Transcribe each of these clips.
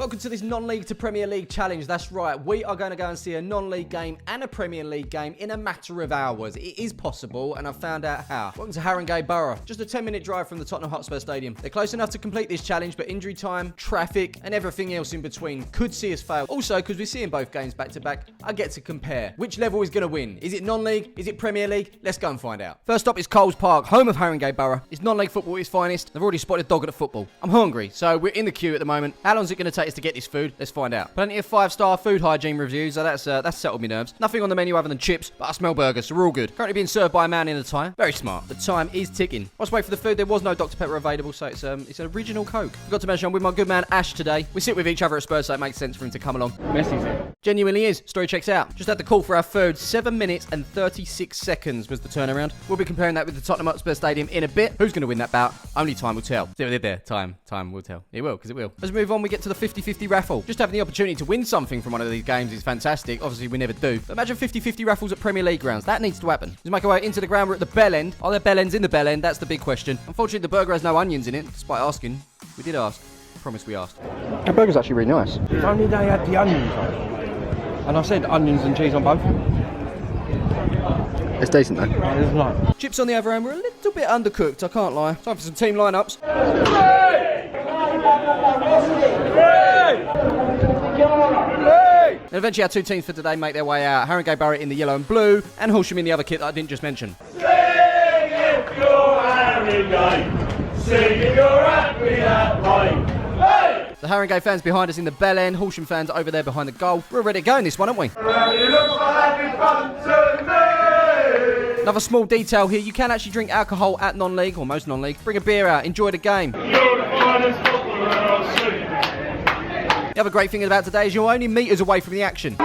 Welcome to this non-league to Premier League challenge. That's right, we are going to go and see a non-league game and a Premier League game in a matter of hours. It is possible, and I've found out how. Welcome to Haringey Borough, just a 10-minute drive from the Tottenham Hotspur Stadium. They're close enough to complete this challenge, but injury time, traffic, and everything else in between could see us fail. Also, because we're seeing both games back-to-back, I get to compare. Which level is going to win? Is it non-league? Is it Premier League? Let's go and find out. First up is Coles Park, home of Haringey Borough. It's non-league football at its finest. They've already spotted a dog at the football. I'm hungry, so we're in the queue at the moment. How long is it going to take us to get this food? Let's find out. Plenty of 5-star food hygiene reviews, so that's settled me nerves. Nothing on the menu other than chips, but I smell burgers, so we're all good. Currently being served by a man in a tie. Very smart. The time is ticking. Whilst wait for the food, there was no Dr. Pepper available, so it's an original Coke. Forgot to mention I'm with my good man Ash today. We sit with each other at Spurs, so it makes sense for him to come along. Messi's here. Genuinely is. Story checks out. Just had the call for our food. 7 minutes and 36 seconds was the turnaround. We'll be comparing that with the Tottenham Hotspur Stadium in a bit. Who's going to win that bout? Only time will tell. Time will tell. It will, because it will. As we move on, we get to the 50-50 raffle. Just having the opportunity to win something from one of these games is fantastic. Obviously, we never do. But imagine 50-50 raffles at Premier League grounds. That needs to happen. Let's make our way into the ground. We're at the bell end. Are there bell ends in the bell end? That's the big question. Unfortunately, the burger has no onions in it, despite asking. We did ask. I promise we asked. The burger's actually really nice. If only they had the onions on. And I said onions and cheese on both. It's decent though. It's not. Chips on the other end were a little bit undercooked, I can't lie. Time for some team lineups. And eventually our two teams for today make their way out. Haringey Borough in the yellow and blue, and Horsham in the other kit that I didn't just mention. Sing if you're Haringey, sing if you're happy that way. Hey! The Haringey fans behind us in the bell end, Horsham fans over there behind the goal. We're ready to go in this one, aren't we? Another small detail here, you can actually drink alcohol at non-league, or most non-league. Bring a beer out, enjoy the game. The other great thing about today is you're only metres away from the action.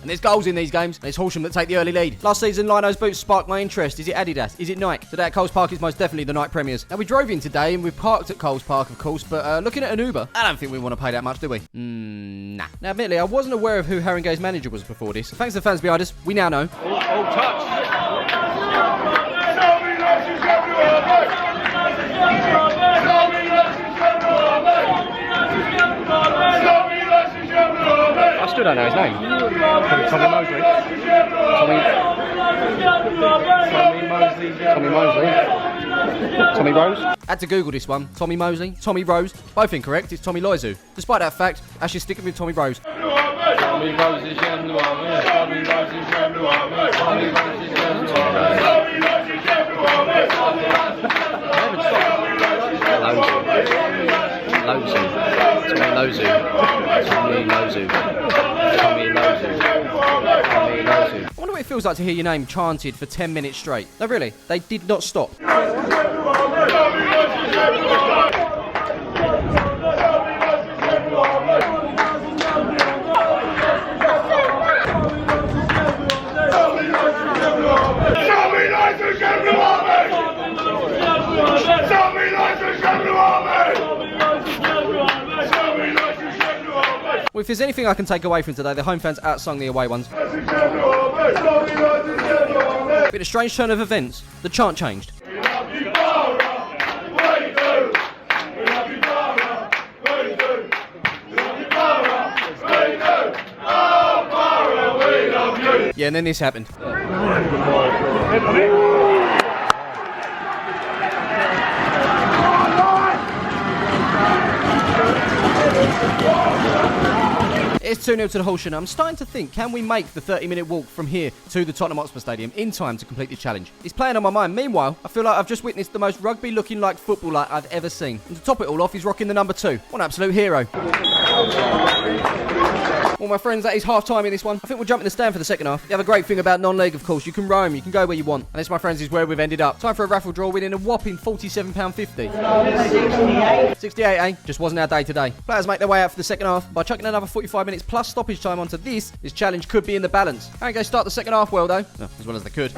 And there's goals in these games, and it's Horsham that take the early lead. Last season, Lino's boots sparked my interest. Is it Adidas? Is it Nike? Today at Coles Park is most definitely the Nike Premiers. Now, we drove in today, and we've parked at Coles Park, of course, but looking at an Uber, I don't think we want to pay that much, do we? Nah. Now, admittedly, I wasn't aware of who Haringey's manager was before this. Thanks to the fans behind us, we now know. All touch. I still don't know his name. Tommy Mosley. Tommy Mosley. Tommy Rose. Had to Google this one. Tommy Mosley, Tommy Rose. Both incorrect. It's Tommy Loizu. Despite that fact, Ash is sticking with Tommy Rose. Tommy Rose is Tommy Rose is Tommy I wonder what it feels like to hear your name chanted for 10 minutes straight. No, really, they did not stop. Well, if there's anything I can take away from today, the home fans outsung the away ones. Bit of strange turn of events. The chant changed. Yeah, and then this happened. It's 2-0 to the Horsham. I'm starting to think, can we make the 30-minute walk from here to the Tottenham Hotspur Stadium in time to complete the challenge? It's playing on my mind. Meanwhile, I feel like I've just witnessed the most rugby-looking like footballer I've ever seen. And to top it all off, he's rocking the number 2. What an absolute hero. Well, my friends, that is half-time in this one. I think we'll jump in the stand for the second half. The other great thing about non-league, of course, you can roam, you can go where you want. And this, my friends, is where we've ended up. Time for a raffle draw, winning a whopping £47.50. 68, eh? Just wasn't our day today. Players make their way out for the second half. By chucking another 45 minutes plus stoppage time onto this challenge could be in the balance. Haringey start the second half well, though. Oh, as well as they could.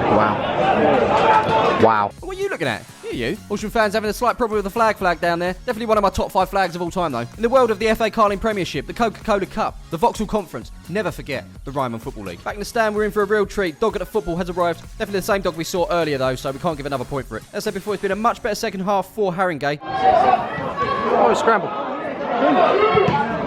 Wow. Wow. What are you looking at? You. Horsham fans having a slight problem with the flag down there. Definitely one of my top 5 flags of all time, though. In the world of the FA Carling Premiership, the Coca-Cola Cup, the Vauxhall Conference, never forget the Ryman Football League. Back in the stand, we're in for a real treat. Dog at the football has arrived. Definitely the same dog we saw earlier, though, so we can't give another point for it. As I said before, it's been a much better second half for Haringey. Oh, scramble.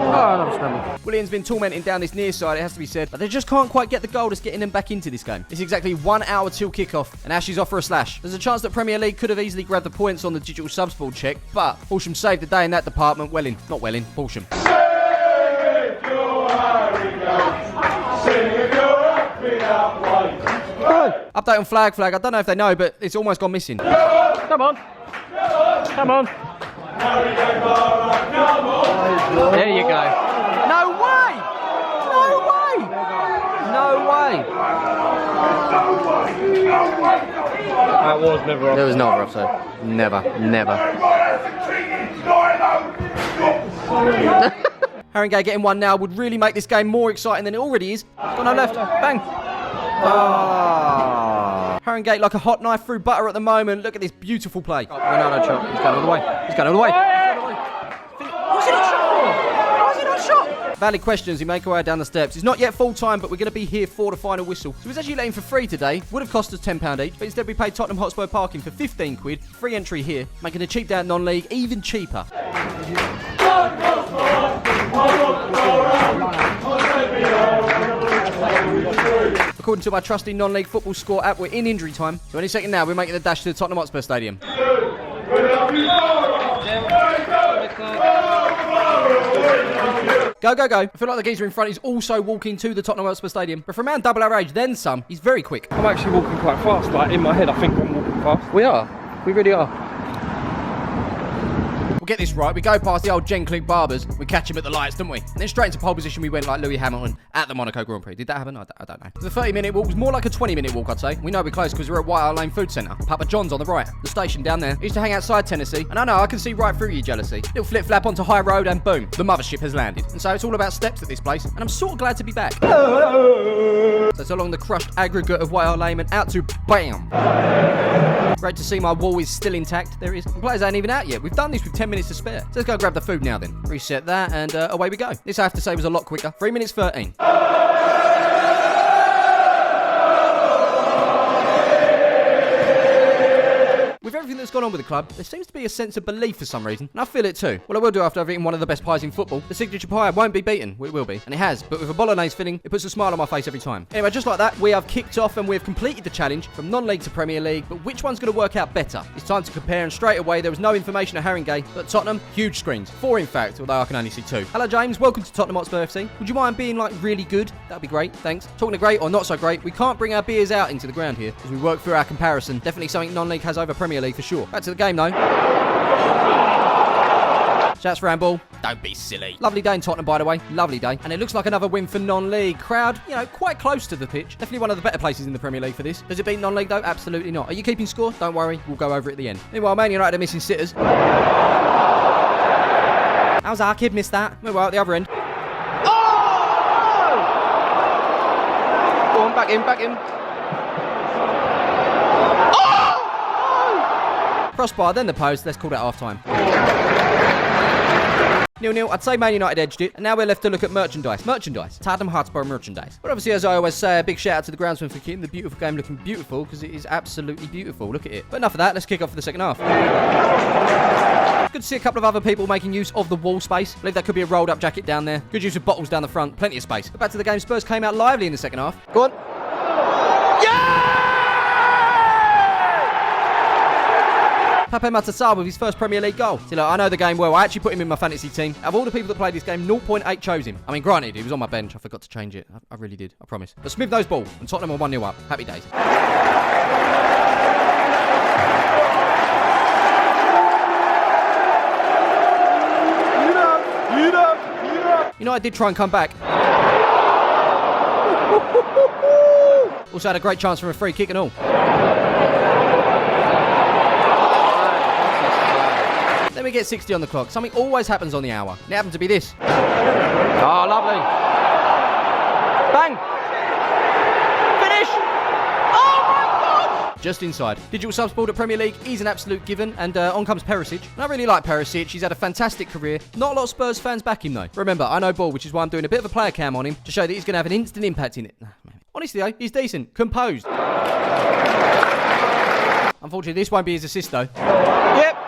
Oh, another scramble. William's been tormenting down this near side, it has to be said, but they just can't quite get the goal that's getting them back into this game. It's exactly 1 hour till kickoff, and Ashley's off for a slash. There's a chance that Premier League could have easily grabbed the points on the digital subs ball check, but Horsham saved the day in that department. Welling, not Welling, Horsham. Sing if you're Haringey. Sing if you're happy that way. Update on flag. I don't know if they know, but it's almost gone missing. Come on. Come on. Haringey Borough, come on. There you go. No way! No way! No way! That was never off. There was no offside. Never. Haringey getting one now would really make this game more exciting than it already is. Got no left. Bang! Ah. Haringey like a hot knife through butter at the moment. Look at this beautiful play. Ronaldo shot. He's going all the way. He's going all the way. What's he not shot for? Why is he not shot? Valid questions. He make our way down the steps. It's not yet full time, but we're going to be here for the final whistle. So he was actually letting for free today. Would have cost us £10 each, but instead we paid Tottenham Hotspur parking for 15 quid. Free entry here, making the cheap down non-league even cheaper. According to my trusty non-league football score app, we're in injury time. So any second now, we're making the dash to the Tottenham Hotspur Stadium. Go. I feel like the geezer in front is also walking to the Tottenham Hotspur Stadium. But from around double our age, then some, he's very quick. I'm actually walking quite fast. Like, in my head, I think I'm walking fast. We are. We really are. We'll get this right. We go past the old Gen Clink Barbers. We catch him at the lights, don't we? And then straight into pole position we went like Lewis Hamilton at the Monaco Grand Prix. Did that happen? I don't know. The 30-minute walk was more like a 20-minute walk, I'd say. We know we're close because we're at White Hart Lane Food Centre. Papa John's on the right. The station down there. I used to hang outside Tennessee. And I know, I can see right through your jealousy. Little flip-flap onto High Road and boom, the mothership has landed. And so it's all about steps at this place. And I'm sort of glad to be back. So it's along the crushed aggregate of White Hart Lane and out to BAM! Great to see my wall is still intact. There it is. The players ain't even out yet. We've done this with 10 minutes to spare. So let's go grab the food now then. Reset that and away we go. This I have to say was a lot quicker. 3 minutes 13. With everything that's gone on with the club, there seems to be a sense of belief for some reason, and I feel it too. Well, I will do after I've eaten one of the best pies in football. The signature pie won't be beaten. Well, it will be, and it has, but with a bolognese filling, it puts a smile on my face every time. Anyway, just like that, we have kicked off and we have completed the challenge from non-league to Premier League, but which one's going to work out better? It's time to compare, and straight away, there was no information at Haringey, but Tottenham, huge screens. 4 in fact, although I can only see 2. Hello James, welcome to Tottenham Hotspur FC. Would you mind being like really good? That'd be great, thanks. Talking of great or not so great, we can't bring our beers out into the ground here as we work through our comparison. Definitely something non-league has over Premier League for sure. Back to the game though. Shouts for handball. Don't be silly. Lovely day in Tottenham, by the way. Lovely day. And it looks like another win for non-league. Crowd, you know, quite close to the pitch. Definitely one of the better places in the Premier League for this. Does it beat non-league though? Absolutely not. Are you keeping score? Don't worry. We'll go over it at the end. Meanwhile, Man United are missing sitters. How's our kid missed that? Meanwhile, at the other end. Oh! Go on, back in. Crossbar, then the post. Let's call that half-time. 0-0. I'd say Man United edged it, and now we're left to look at merchandise. Tottenham Hotspur merchandise. But obviously, as I always say, a big shout out to the groundsman for keeping the beautiful game looking beautiful, because it is absolutely beautiful. Look at it. But enough of that. Let's kick off for the second half. Good to see a couple of other people making use of the wall space. I believe that could be a rolled up jacket down there. Good use of bottles down the front. Plenty of space. But back to the game. Spurs came out lively in the second half. Go on. Pape Matar with his first Premier League goal. See, look, I know the game well. I actually put him in my fantasy team. Out of all the people that played this game, 0.8 chose him. I mean, granted, he was on my bench. I forgot to change it. I really did. I promise. But Smiv knows ball, and Tottenham are 1-0 up. Happy days. You know, I did try and come back. Also had a great chance from a free kick and all. Then we get 60 on the clock. Something always happens on the hour. And it happened to be this. Oh, lovely. Bang! Finish! Oh my God! just inside. Digital subsport at Premier League is an absolute given, and on comes Perisic. And I really like Perisic. He's had a fantastic career. Not a lot of Spurs fans back him, though. Remember, I know ball, which is why I'm doing a bit of a player cam on him to show that he's going to have an instant impact in it. Honestly, though, he's decent. Composed. Unfortunately, this won't be his assist, though. Yep.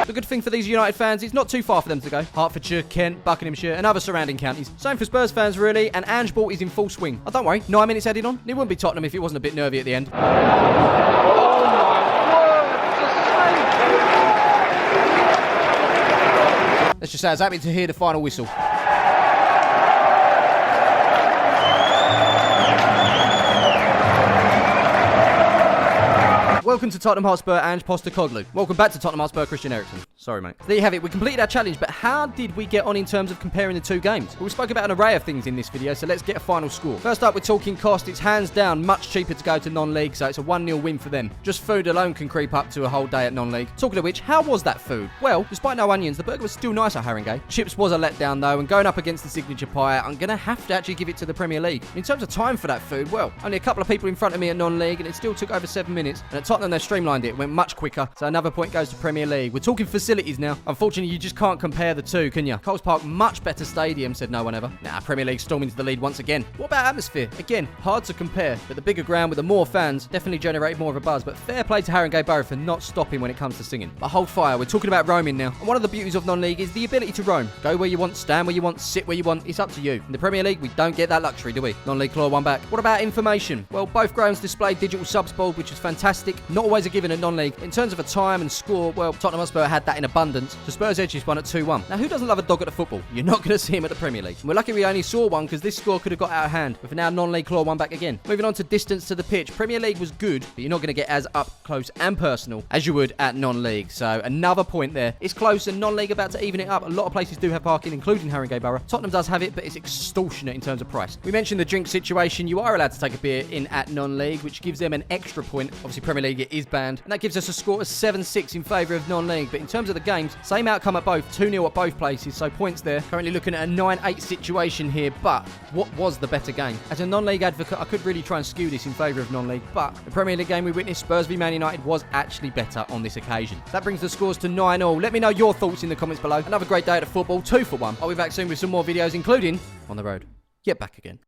The good thing for these United fans, it's not too far for them to go. Hertfordshire, Kent, Buckinghamshire, and other surrounding counties. Same for Spurs fans, really, and Ange Ball is in full swing. Oh, don't worry, 9 minutes added on. It wouldn't be Tottenham if it wasn't a bit nervy at the end. Let's just say I was happy to hear the final whistle. Welcome to Tottenham Hotspur, Ange Postecoglou. Welcome back to Tottenham Hotspur, Christian Eriksen. Sorry, mate. There you have it. We completed our challenge, but how did we get on in terms of comparing the two games? Well, we spoke about an array of things in this video, so let's get a final score. First up, we're talking cost. It's hands down much cheaper to go to non-league, so it's a 1-0 win for them. Just food alone can creep up to a whole day at non-league. Talking of which, how was that food? Well, despite no onions, the burger was still nice at Haringey. Chips was a letdown, though, and going up against the signature pie, I'm going to have to actually give it to the Premier League. In terms of time for that food, well, only a couple of people in front of me at non-league, and it still took over 7 minutes. And at Tottenham, they streamlined it. Went much quicker, so another point goes to Premier League. We're talking facilities now. Unfortunately, you just can't compare the two, can you? Coles Park, much better stadium, said no one ever. Nah, Premier League storming to the lead once again. What about atmosphere? Again, hard to compare, but the bigger ground with the more fans definitely generated more of a buzz, but fair play to Haringey Borough for not stopping when it comes to singing. But hold fire, we're talking about roaming now, and one of the beauties of non-league is the ability to roam. Go where you want, stand where you want, sit where you want, it's up to you. In the Premier League, we don't get that luxury, do we? Non-league claw one back. What about information? Well, both grounds displayed digital subsport, which is fantastic. Not always a given at non-league. In terms of a time and score, well, Tottenham Hotspur had that in abundance. The Spurs edges won at 2-1. Now, who doesn't love a dog at the football? You're not going to see him at the Premier League. And we're lucky we only saw one because this score could have got out of hand. But for now, non-league claw one back again. Moving on to distance to the pitch. Premier League was good, but you're not going to get as up close and personal as you would at non-league. So another point there. It's close and non-league about to even it up. A lot of places do have parking, including Haringey Borough. Tottenham does have it, but it's extortionate in terms of price. We mentioned the drink situation. You are allowed to take a beer in at non-league, which gives them an extra point. Obviously, Premier League it is banned. And that gives us a score of 7-6 in favour of non-league. But in terms of the games, same outcome at both. 2-0 at both places, so points there. Currently looking at a 9-8 situation here, but what was the better game? As a non-league advocate, I could really try and skew this in favour of non-league, but the Premier League game we witnessed, Spurs v Man United, was actually better on this occasion. That brings the scores to 9-all. Let me know your thoughts in the comments below. Another great day at the football, 2 for 1. I'll be back soon with some more videos, including on the road. Get back again.